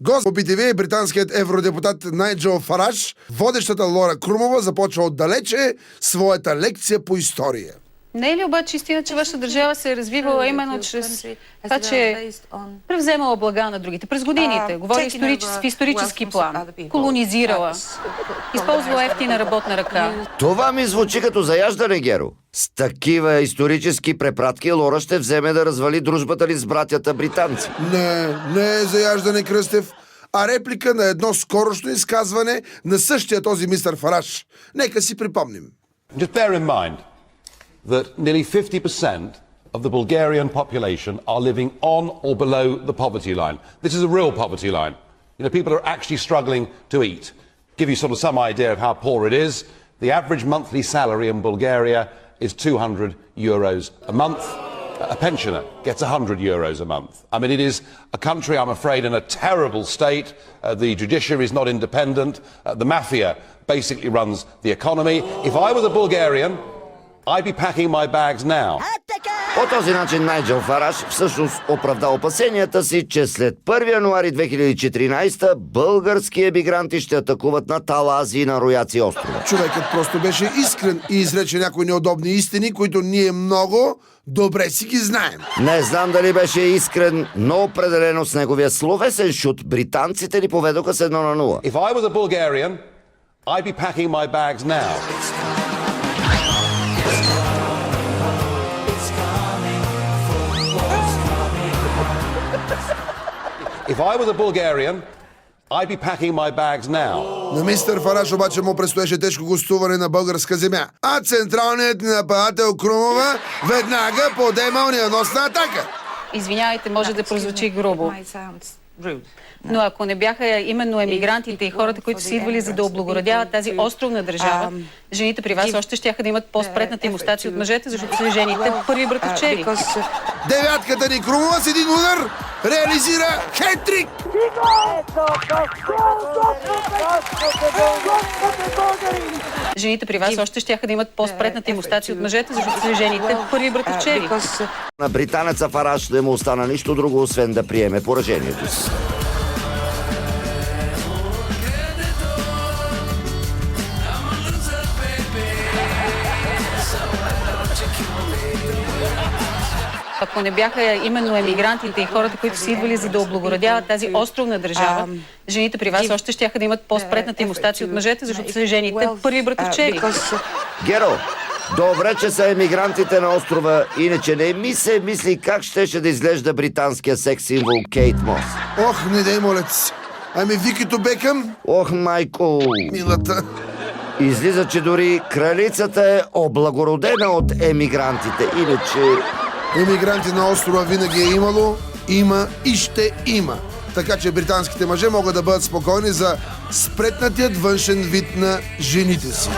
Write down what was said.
Гост по BTV е британският евродепутат Найджел Фараш. Водещата Лора Крумова започва отдалече своята лекция по история. Не е ли обаче истина, че вашата държава се е развивала именно чрез това, че е превземала блага на другите? През годините, говори в исторически план, колонизирала, използвала ефтина работна ръка. Това ми звучи като заяждане, Геро. С такива исторически препратки Лора ще вземе да развали дружбата ли с братята британци. Не е заяждане, Кръстев, а реплика на едно скорошно изказване на същия този мистер Фараш. Нека си припомним. Just bear in mind that nearly 50% of the Bulgarian population are living on or below the poverty line. This is a real poverty line. You know, people are actually struggling to eat. Give you sort of some idea of how poor it is. The average monthly salary in Bulgaria is 200 euros a month. A pensioner gets 100 euros a month. I mean, it is a country, I'm afraid, in a terrible state. The judiciary is not independent. The mafia basically runs the economy. If I was a Bulgarian, I'd be packing my bags now. По този начин Найджел Фараш всъщност оправда опасенията си, че след 1 януари 2014 български емигранти ще атакуват на Талази и на Рояци острова. Човекът просто беше искрен и изрече някои неудобни истини, които ние много добре си ги знаем. Не знам дали беше искрен, но определено с неговия словесен шут британците ни поведоха с 1-0. If I was a Bulgarian, I'd be packing my bags now. If I was a Bulgarian, I'd be packing my bags now. На мистер Фараш обаче му предстоеше тежко гостуване на българска земя. А централният нападател Крумова веднага подема унионосна атака. Извинявайте, може да прозвучи грубо. Но ако не бяха именно емигрантите и хората, които са идвали за да облагородяват тази островна държава, жените при вас още щяха да имат по-спретната имустация от мъжете, защото са жените първи братовчери. Девятката ни Крумова с един удар реализира хет-трик. Жените при вас още щяха да имат по-спретната имустация от мъжете, защото са жените първи братовчери. На британеца Фараш не му остана нищо друго, освен да приеме поражението си. Ако не бяха именно емигрантите и хората, които са идвали за да облагородяват тази островна държава, жените при вас още щяха да имат по-спретната имустация от мъжете, защото са жените първи братовчери. Геро, добре, че са емигрантите на острова, иначе не ми се мисли как щеше да изглежда британския секс символ Кейт Мос. Ох, не дай, молец. Ами Викито Бекъм? Ох, майко! Милата. Излиза, че дори кралицата е облагородена от емигрантите, иначе... Емигранти на острова винаги е имало, има и ще има. Така че британските мъже могат да бъдат спокойни за спретнатият външен вид на жените си.